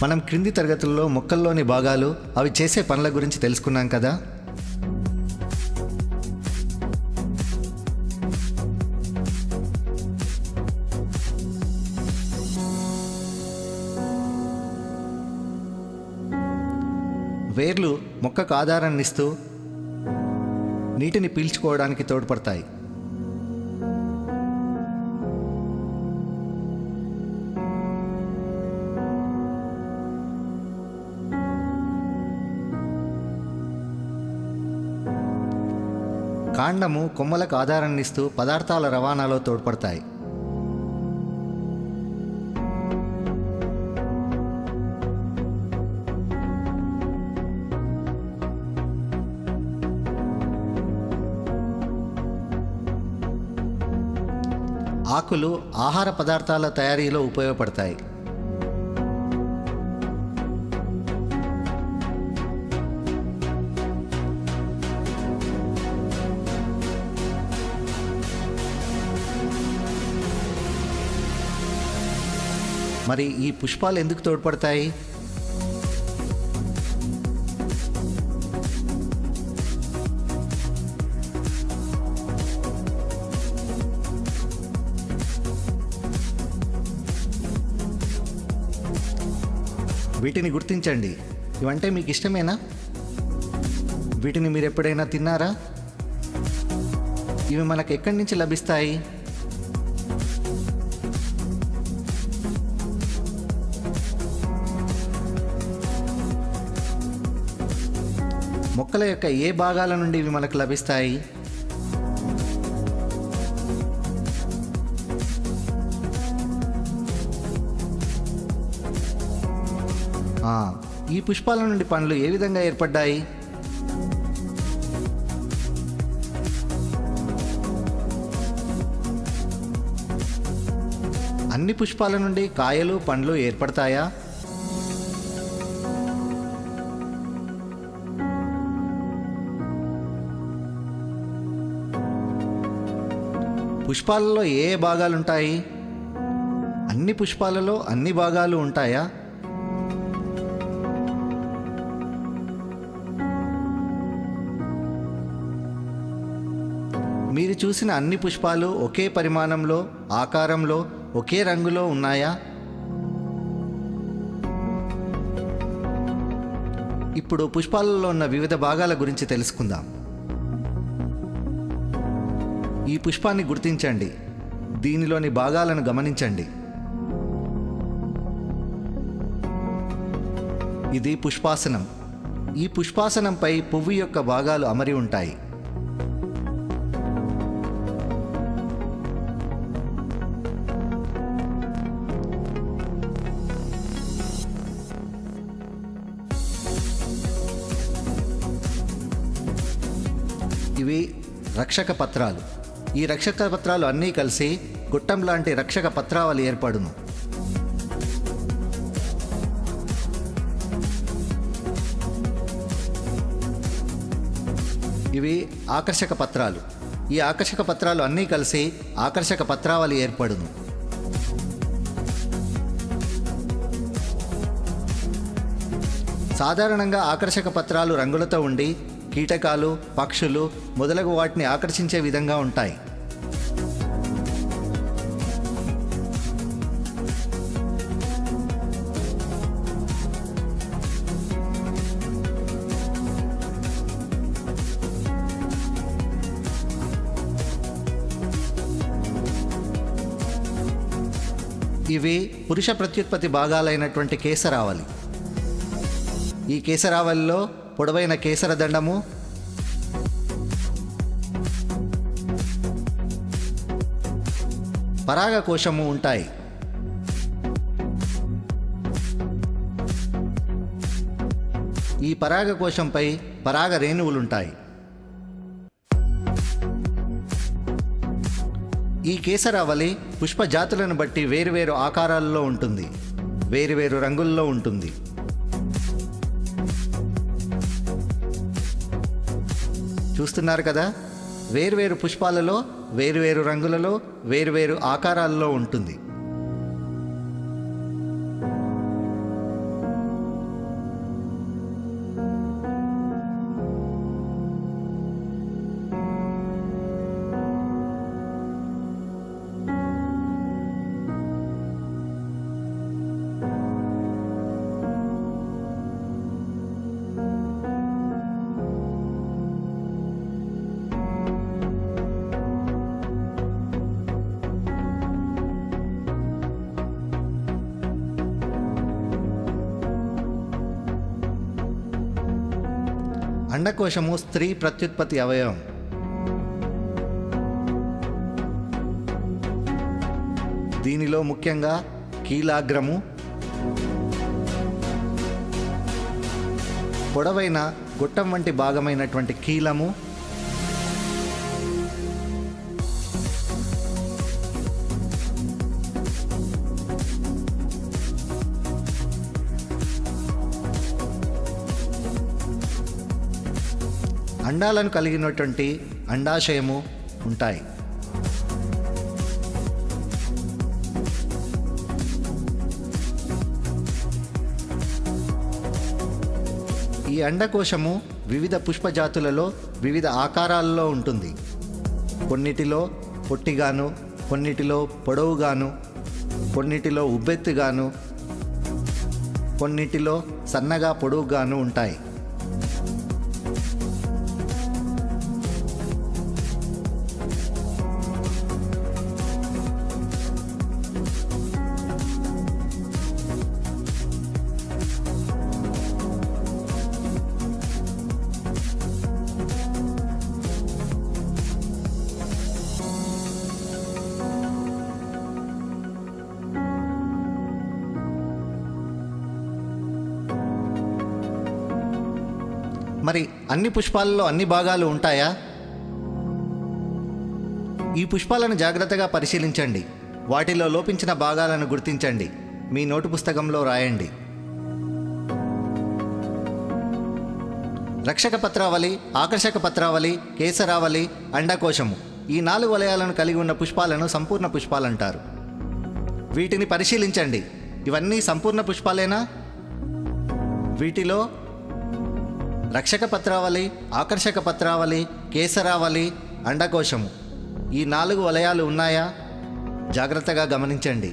మనం క్రింది తరగతుల్లో మొక్కల్లోని భాగాలు, అవి చేసే పనుల గురించి తెలుసుకున్నాం కదా. వేర్లు మొక్కకు ఆధారాన్నిస్తూ నీటిని పీల్చుకోవడానికి తోడ్పడతాయి. కాండము కొమ్మలకు ఆధారాన్నిస్తూ పదార్థాల రవాణాలో తోడ్పడతాయి. ఆకులు ఆహార పదార్థాల తయారీలో ఉపయోగపడతాయి. మరి ఈ పుష్పాలు ఎందుకు తోడ్పడతాయి? వీటిని గుర్తించండి. ఇవంటే మీకు ఇష్టమేనా? వీటిని మీరు ఎప్పుడైనా తిన్నారా? ఇవి మనకు ఎక్కడి నుంచి లభిస్తాయి? మొక్కల యొక్క ఏ భాగాల నుండి ఇవి మనకు లభిస్తాయి? ఈ పుష్పాల నుండి పండ్లు ఏ విధంగా ఏర్పడ్డాయి? అన్ని పుష్పాల నుండి కాయలు, పండ్లు ఏర్పడతాయా? పుష్పాలలో ఏ భాగాలు ఉంటాయి? అన్ని పుష్పాలలో అన్ని భాగాలు ఉంటాయా? మీరు చూసిన అన్ని పుష్పాలు ఒకే పరిమాణంలో, ఆకారంలో, ఒకే రంగులో ఉన్నాయా? ఇప్పుడు పుష్పాలలో ఉన్న వివిధ భాగాల గురించి తెలుసుకుందాం. ఈ పుష్పాన్ని గుర్తించండి. దీనిలోని భాగాలను గమనించండి. ఇది పుష్పాసనం. ఈ పుష్పాసనంపై పువ్వు యొక్క భాగాలు అమరి ఉంటాయి. ఇవి రక్షక పత్రాలు. ఈ రక్షక పత్రాలు అన్నీ కలిసి గుట్టం లాంటి రక్షక పత్రావళి ఏర్పడును. ఇవి ఆకర్షక పత్రాలు. ఈ ఆకర్షక పత్రాలు అన్నీ కలిసి ఆకర్షక పత్రావళి ఏర్పడును. సాధారణంగా ఆకర్షక పత్రాలు రంగులతో ఉండి కీటకాలు, పక్షులు మొదలగు వాటిని ఆకర్షించే విధంగా ఉంటాయి. ఇవి పురుష ప్రత్యుత్పత్తి భాగాలైనటువంటి కేసరావళి. ఈ కేసరావళిలో పొడవైన కేసరదండము, పరాగకోశము ఉంటాయి. ఈ పరాగకోశంపై పరాగ రేణువులుంటాయి. ఈ కేసరావళి పుష్ప జాతులను బట్టి వేరువేరు ఆకారాల్లో ఉంటుంది, వేరువేరు రంగుల్లో ఉంటుంది. చూస్తున్నారు కదా, వేరువేరు పుష్పాలలో వేరువేరు రంగులలో వేరువేరు ఆకారాల్లో ఉంటుంది. అండకోశము స్త్రీ ప్రత్యుత్పత్తి అవయవం. దీనిలో ముఖ్యంగా కీలాగ్రము, పొడవైన గొట్టం వంటి భాగమైనటువంటి కీలము, అండాలను కలిగినటువంటి అండాశయము ఉంటాయి. ఈ అండకోశము వివిధ పుష్పజాతులలో వివిధ ఆకారాలలో ఉంటుంది. కొన్నిటిలో పొట్టిగాను, కొన్నిటిలో పొడవుగాను, కొన్నిటిలో ఉబ్బెత్తుగాను, కొన్నిటిలో సన్నగా పొడవుగాను ఉంటాయి. మరి అన్ని పుష్పాలలో అన్ని భాగాలు ఉంటాయా? ఈ పుష్పాలను జాగ్రత్తగా పరిశీలించండి. వాటిలో లోపించిన భాగాలను గుర్తించండి. మీ నోటు పుస్తకంలో రాయండి. రక్షక పత్రావళి, ఆకర్షక పత్రావళి, కేసరావళి, అండకోశము ఈ 4 వలయాలను కలిగి ఉన్న పుష్పాలను సంపూర్ణ పుష్పాలంటారు. వీటిని పరిశీలించండి. ఇవన్నీ సంపూర్ణ పుష్పాలేనా? వీటిలో రక్షక పత్రావళి, ఆకర్షక పత్రావళి, కేసరావళి, అండకోశము ఈ 4 వలయాలు ఉన్నాయా? జాగ్రత్తగా గమనించండి.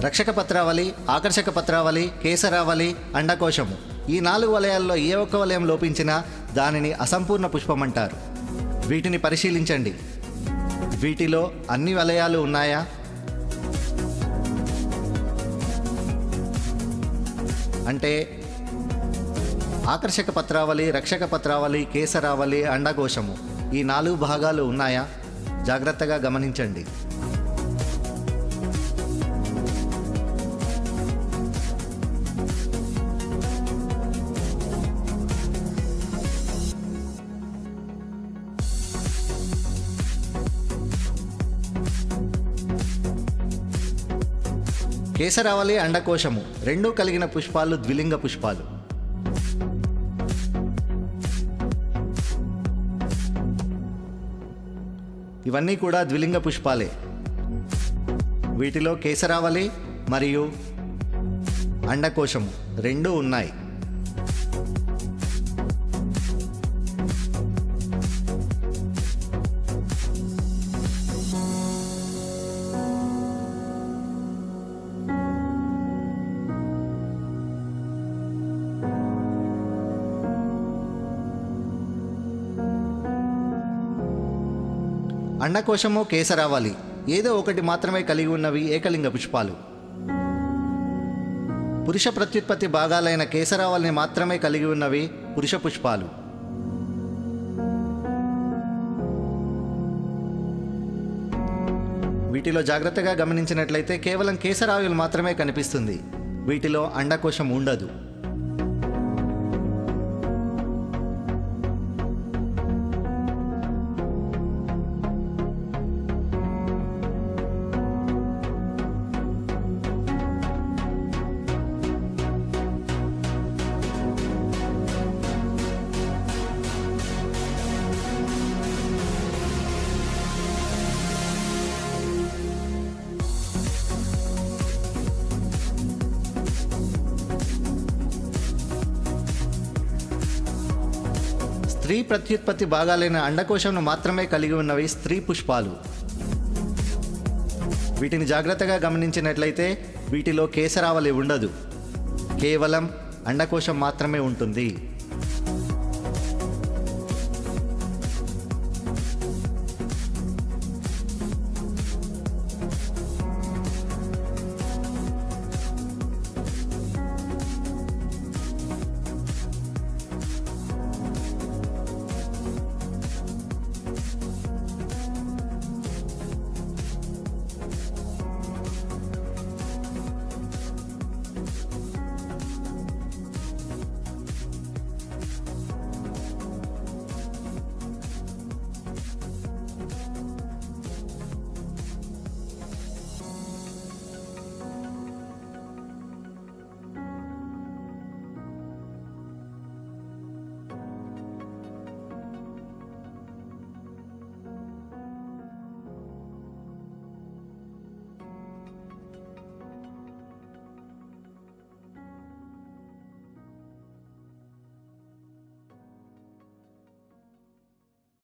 రక్షక పత్రావళి, ఆకర్షక పత్రావళి, కేసరావళి, అండకోశము ఈ 4 వలయాల్లో ఏ ఒక్క వలయం లోపించినా దానిని అసంపూర్ణ పుష్పం అంటారు. వీటిని పరిశీలించండి. వీటిలో అన్ని వలయాలు ఉన్నాయా? అంటే ఆకర్షక పత్రావళి, రక్షక పత్రావళి, కేసరావళి, అండకోశము ఈ 4 భాగాలు ఉన్నాయా? జాగ్రత్తగా గమనించండి. కేసరావళి, అండకోశము రెండూ కలిగిన పుష్పాలు ద్విలింగ పుష్పాలు. ఇవన్నీ కూడా ద్విలింగ పుష్పాలే. వీటిలో కేసరావళి మరియు అండకోశము రెండూ ఉన్నాయి. అండకోశము, కేసరావళి ఏదో ఒకటి మాత్రమే కలిగి ఉన్నవి ఏకలింగ పుష్పాలు. పురుష ప్రత్యుత్పత్తి భాగాలైన కేసరావళిని మాత్రమే కలిగి ఉన్నవి పురుష పుష్పాలు. వీటిలో జాగ్రత్తగా గమనించినట్లయితే కేవలం కేసరావళి మాత్రమే కనిపిస్తుంది. వీటిలో అండకోశం ఉండదు. స్త్రీ ప్రత్యుత్పత్తి భాగాలైన అండకోశంను మాత్రమే కలిగి ఉన్నవి స్త్రీ పుష్పాలు. వీటిని జాగ్రత్తగా గమనించినట్లయితే వీటిలో కేసరావళి ఉండదు, కేవలం అండకోశం మాత్రమే ఉంటుంది.